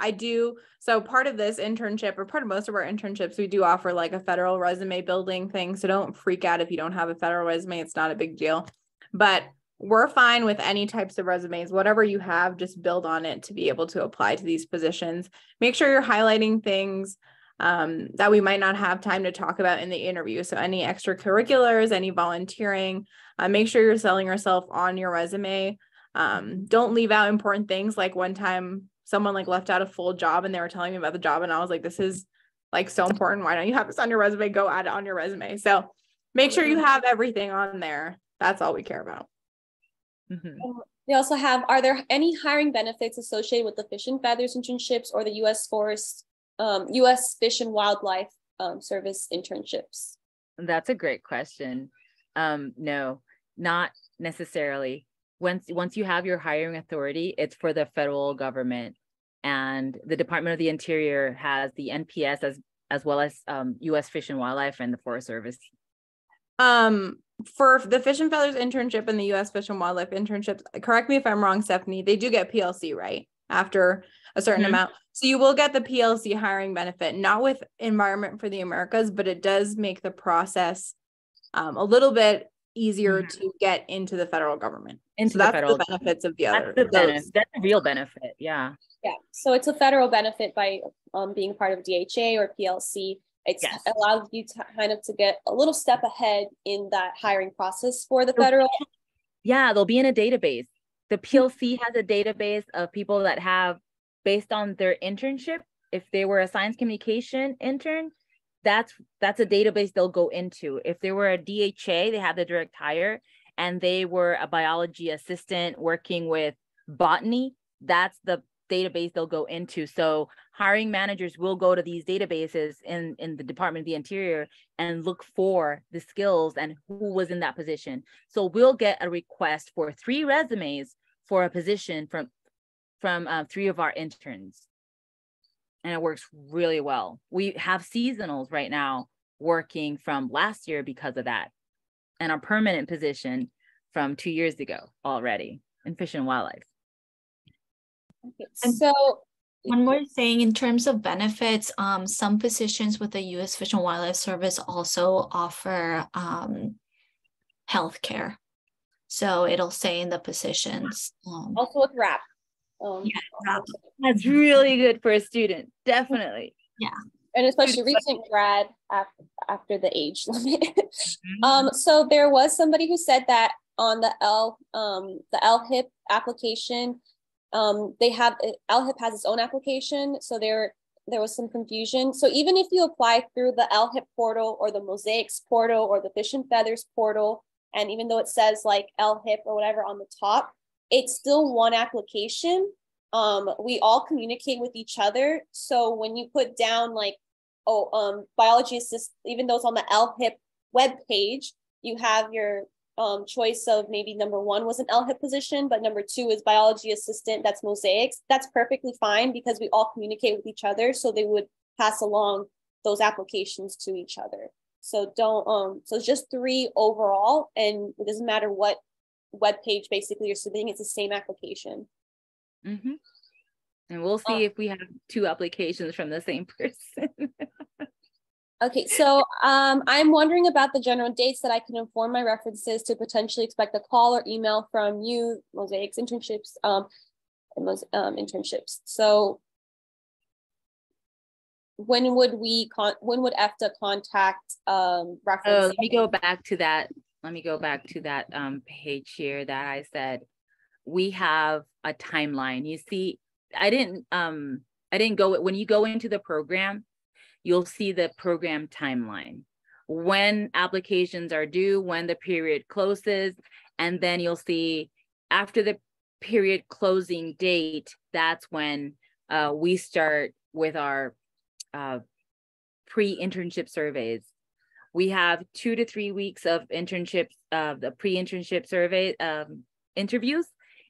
So part of this internship, or part of most of our internships, we do offer like a federal resume building thing. So don't freak out if you don't have a federal resume. It's not a big deal. But we're fine with any types of resumes. Whatever you have, just build on it to be able to apply to these positions. Make sure you're highlighting things that we might not have time to talk about in the interview. So any extracurriculars, any volunteering, make sure you're selling yourself on your resume. Don't leave out important things. Like one time someone like left out a full job and they were telling me about the job and I was like, this is like so important. Why don't you have this on your resume? Go add it on your resume. So make sure you have everything on there. That's all we care about. Mm-hmm. They also have, are there any hiring benefits associated with the Fish and Feathers internships or the U.S. Fish and Wildlife Service internships? That's a great question. No, not necessarily. Once you have your hiring authority, it's for the federal government, and the Department of the Interior has the NPS as well as U.S. Fish and Wildlife and the Forest Service. For the Fish and Feathers internship and the U.S. Fish and Wildlife internships, correct me if I'm wrong, Stephanie, they do get PLC, right? After a certain amount. So you will get the PLC hiring benefit, not with Environment for the Americas, but it does make the process a little bit easier to get into the federal government. So that's the benefits of the other. That's a real benefit. Yeah. Yeah. So it's a federal benefit by being part of DHA or PLC. It's allows you to kind of to get a little step ahead in that hiring process for the federal. Yeah, they'll be in a database. The PLC has a database of people that have, based on their internship, if they were a science communication intern, that's a database they'll go into. If they were a DHA, they have the direct hire, and they were a biology assistant working with botany, that's the database they'll go into. So hiring managers will go to these databases in the Department of the Interior and look for the skills and who was in that position. So we'll get a request for 3 resumes for a position from 3 of our interns. And it works really well. We have seasonals right now working from last year because of that, and a permanent position from 2 years ago already in Fish and Wildlife. Okay, so one more thing in terms of benefits, some positions with the U.S. Fish and Wildlife Service also offer healthcare. So it'll say in the positions. also with RAP. Yeah, That's really good for a student, definitely. Yeah. And especially recent grad after the age limit. So there was somebody who said that on the LHIP application, LHIP has its own application. So there was some confusion. So even if you apply through the LHIP portal or the Mosaics portal or the Fish and Feathers portal, and even though it says like LHIP or whatever on the top, it's still one application. We all communicate with each other. So when you put down like, biology assist, even though it's on the LHIP web page, you have your choice of maybe number 1 was an LHIP position, but number 2 is biology assistant, that's Mosaics. That's perfectly fine because we all communicate with each other. So they would pass along those applications to each other. So so it's just 3 overall, and it doesn't matter what web page basically you're submitting, it's the same application. Mm-hmm. And we'll see if we have 2 applications from the same person. Okay, so I'm wondering about the general dates that I can inform my references to potentially expect a call or email from you, Mosaics internships, internships. So when would EFTA contact references? Let me go back to that. Page here that I said we have a timeline. You see, I didn't go, when you go into the program, you'll see the program timeline, when applications are due, when the period closes, and then you'll see after the period closing date, that's when we start with our pre-internship surveys. We have 2 to 3 weeks of internships, the pre-internship survey interviews,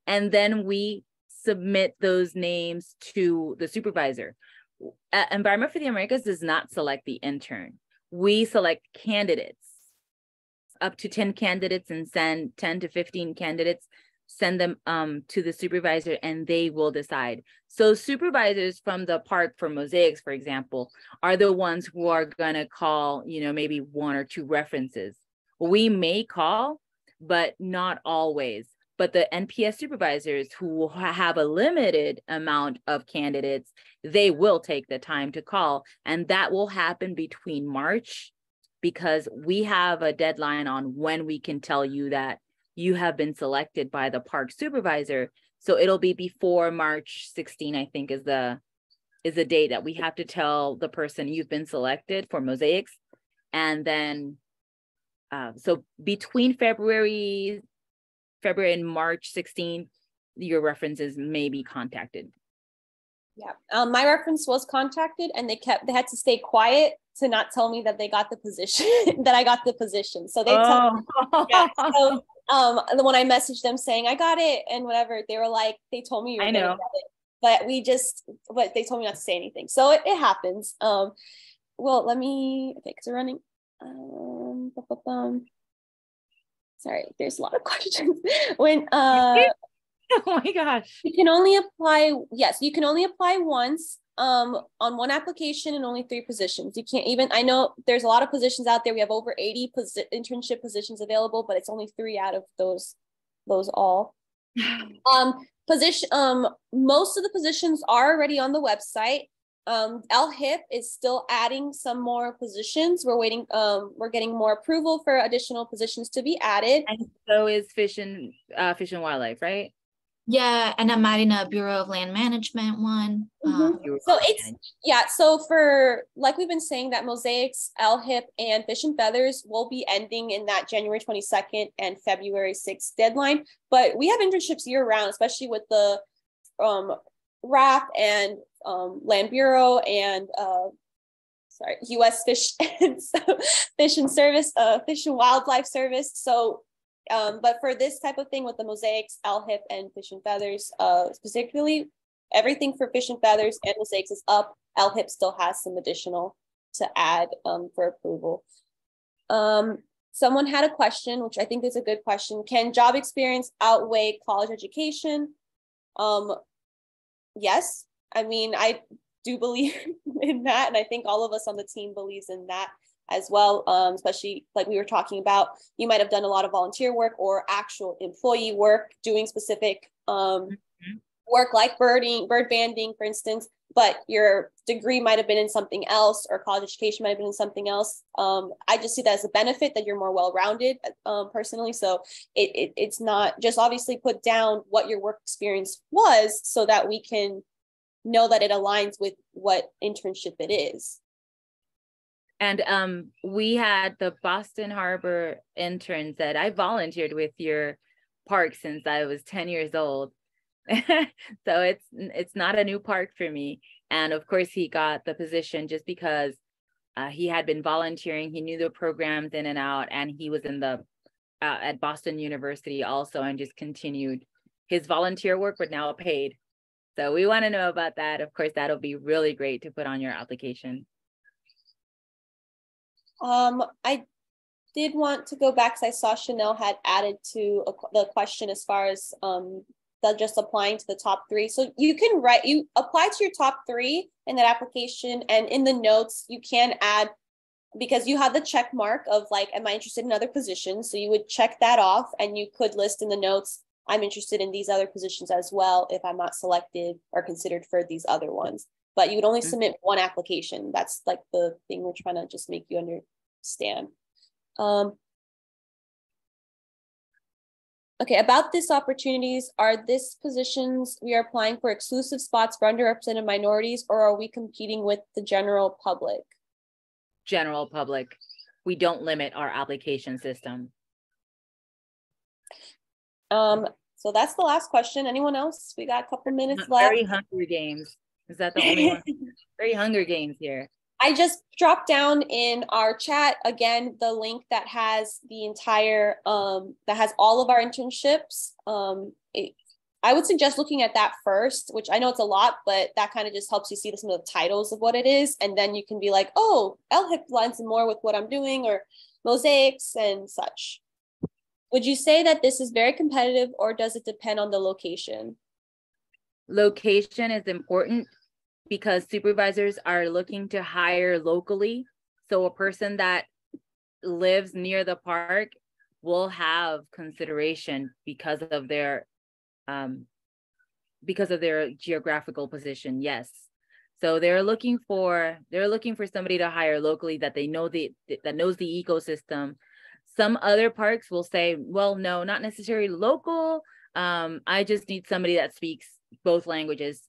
and then we submit those names to the supervisor. Environment for the Americas does not select the intern. We select candidates, up to 10 candidates, and send 10 to 15 candidates, send them to the supervisor, and they will decide. So supervisors from the park for Mosaics, for example, are the ones who are gonna call, maybe 1 or 2 references. We may call, but not always. But the NPS supervisors who have a limited amount of candidates, they will take the time to call. And that will happen between March, because we have a deadline on when we can tell you that you have been selected by the park supervisor. So it'll be before March 16, I think is the date that we have to tell the person you've been selected for Mosaics. And then, so between February and March 16, your references may be contacted. Yeah, my reference was contacted, and they had to stay quiet to not tell me that they got the position, that I got the position. So they tell me, yeah. So when I messaged them saying I got it and whatever, they were like, they told me you're gonna get it, but they told me not to say anything. So it happens. Well, let me, okay, because we're running. Sorry, there's a lot of questions. When oh my gosh. you can only apply, yes, you can only apply once on one application and only 3 positions. You can't even, I know there's a lot of positions out there. We have over 80 internship positions available, but it's only 3 out of those all. Most of the positions are already on the website. LHIP is still adding some more positions. We're waiting, we're getting more approval for additional positions to be added. And so is Fish and Wildlife, right? Yeah, and I'm adding a Bureau of Land Management one. So it's, yeah, so for, like we've been saying, that Mosaics, LHIP, and Fish and Feathers will be ending in that January 22nd and February 6th deadline. But we have internships year round, especially with the RAP and Land Bureau and U.S. Fish and Service, Fish and Wildlife Service. So, but for this type of thing with the mosaics, LHIP, and Fish and Feathers, specifically, everything for Fish and Feathers and mosaics is up. LHIP still has some additional to add for approval. Someone had a question, which I think is a good question. Can job experience outweigh college education? Yes. I mean, I do believe in that. And I think all of us on the team believes in that as well. Especially like we were talking about, you might have done a lot of volunteer work or actual employee work doing specific work like bird banding, for instance, but your degree might have been in something else or college education might have been in something else. I just see that as a benefit that you're more well-rounded personally. So it's not just obviously put down what your work experience was so that we can know that it aligns with what internship it is. And we had the Boston Harbor interns that I volunteered with your park since I was 10 years old. So it's not a new park for me. And of course, he got the position just because he had been volunteering. He knew the programs in and out, and he was in the at Boston University also, and just continued his volunteer work, but now paid. So we want to know about that. Of course, that'll be really great to put on your application. I did want to go back because I saw Chanel had added to the question as far as just applying to the top 3. So you can apply to your top 3 in that application, and in the notes you can add, because you have the check mark of like, am I interested in other positions? So you would check that off, and you could list in the notes, I'm interested in these other positions as well if I'm not selected or considered for these other ones. But you would only submit one application. That's like the thing we're trying to just make you understand. Okay, about this opportunities, are these positions we are applying for exclusive spots for underrepresented minorities, or are we competing with the general public? General public. We don't limit our application system. So that's the last question. Anyone else? We got a couple minutes left. Very Hunger Games. Is that the only one? Very Hunger Games here. I just dropped down in our chat again the link that has the entire that has all of our internships. I would suggest looking at that first, which I know it's a lot, but that kind of just helps you see some of the titles of what it is, and then you can be like, oh, LHIP lines more with what I'm doing, or mosaics and such. Would you say that this is very competitive, or does it depend on the location? Location is important, because supervisors are looking to hire locally. So a person that lives near the park will have consideration because of their geographical position. Yes. So they're looking for somebody to hire locally that they know that knows the ecosystem. Some other parks will say, well, no, not necessarily local. I just need somebody that speaks both languages,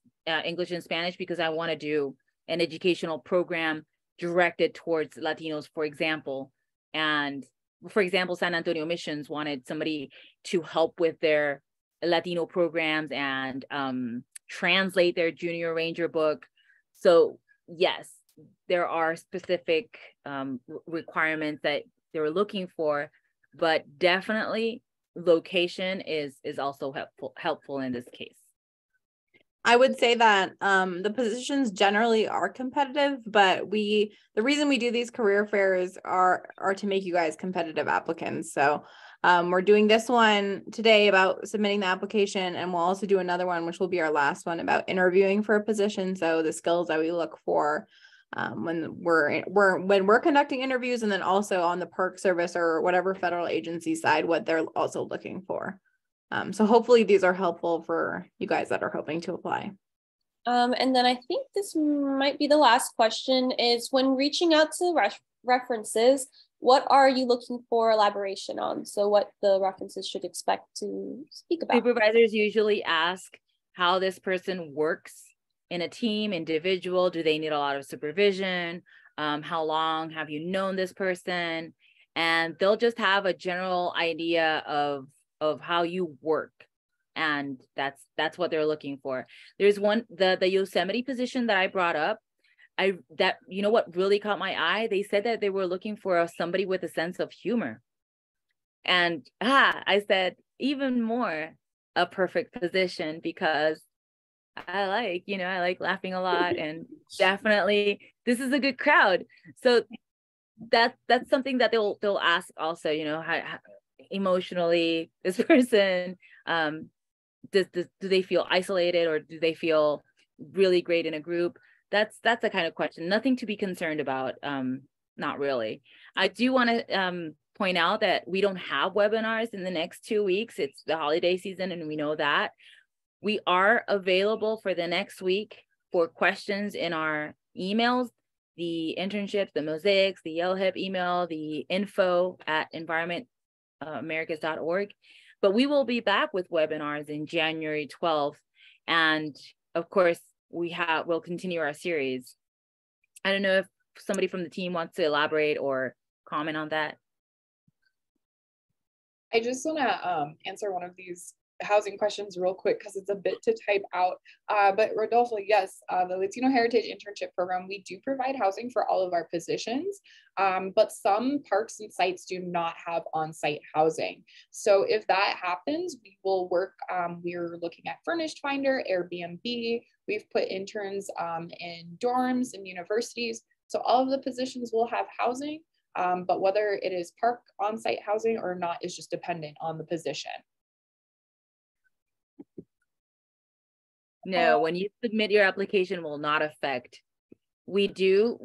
English and Spanish, because I want to do an educational program directed towards Latinos, for example. And for example, San Antonio Missions wanted somebody to help with their Latino programs and translate their Junior Ranger book. So yes, there are specific requirements that they were looking for, but definitely location is also helpful in this case. I would say that the positions generally are competitive, but the reason we do these career fairs are to make you guys competitive applicants. So we're doing this one today about submitting the application, and we'll also do another one, which will be our last one, about interviewing for a position. So the skills that we look for when we're conducting interviews, and then also on the Park Service or whatever federal agency side, what they're also looking for. So hopefully these are helpful for you guys that are hoping to apply. And then I think this might be the last question, is when reaching out to references, what are you looking for elaboration on? So what the references should expect to speak about? Supervisors usually ask how this person works in a team, individual. Do they need a lot of supervision? How long have you known this person? And they'll just have a general idea of how you work. And that's what they're looking for. There's one, the Yosemite position that I brought up, you know what really caught my eye? They said that they were looking for somebody with a sense of humor. And I said, even more a perfect position, because I like laughing a lot, and definitely this is a good crowd. So that's something that they'll ask also, you know, how emotionally this person, do they feel isolated, or do they feel really great in a group? That's the kind of question. Nothing to be concerned about. Not really. I do want to point out that we don't have webinars in the next 2 weeks. It's the holiday season, and we know that. We are available for the next week for questions in our emails, the internships, the mosaics, the LHIP email, the info@environmentamericas.org. But we will be back with webinars in January 12th. And of course, we'll continue our series. I don't know if somebody from the team wants to elaborate or comment on that. I just want to answer one of these housing questions real quick, because it's a bit to type out. But Rodolfo, yes, the Latino Heritage Internship Program, we do provide housing for all of our positions, but some parks and sites do not have on-site housing. So if that happens, we will work, we're looking at Furnished Finder, Airbnb. We've put interns in dorms and universities. So all of the positions will have housing, but whether it is park on-site housing or not is just dependent on the position. No, when you submit your application will not affect. We do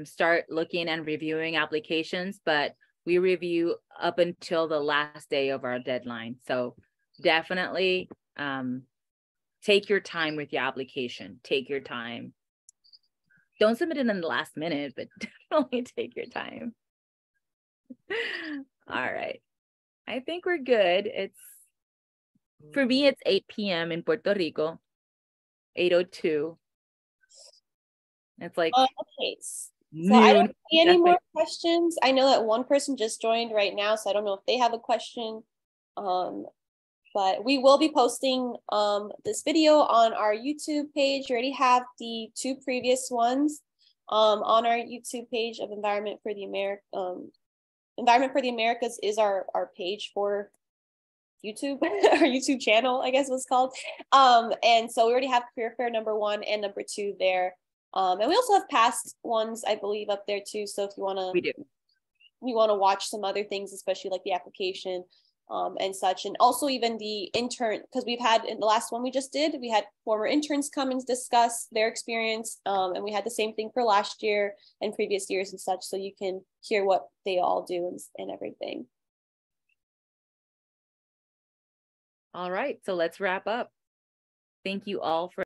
start looking and reviewing applications, but we review up until the last day of our deadline. So definitely take your time with your application. Take your time. Don't submit it in the last minute, but definitely take your time. All right. I think we're good. For me, it's 8 p.m. in Puerto Rico, 8:02. It's like okay. So I don't see any more questions. I know that one person just joined right now, so I don't know if they have a question. But we will be posting this video on our YouTube page. You already have the 2 previous ones on our YouTube page of Environment for the Americas is our page for YouTube, our YouTube channel, I guess it was called. And so we already have Career Fair number 1 and number 2 there. And we also have past ones, I believe, up there too. So if you want to watch some other things, especially like the application and such, and also even the intern, because we've had in the last one we just did, we had former interns come and discuss their experience, and we had the same thing for last year and previous years and such, so you can hear what they all do and everything. All right, so let's wrap up. Thank you all for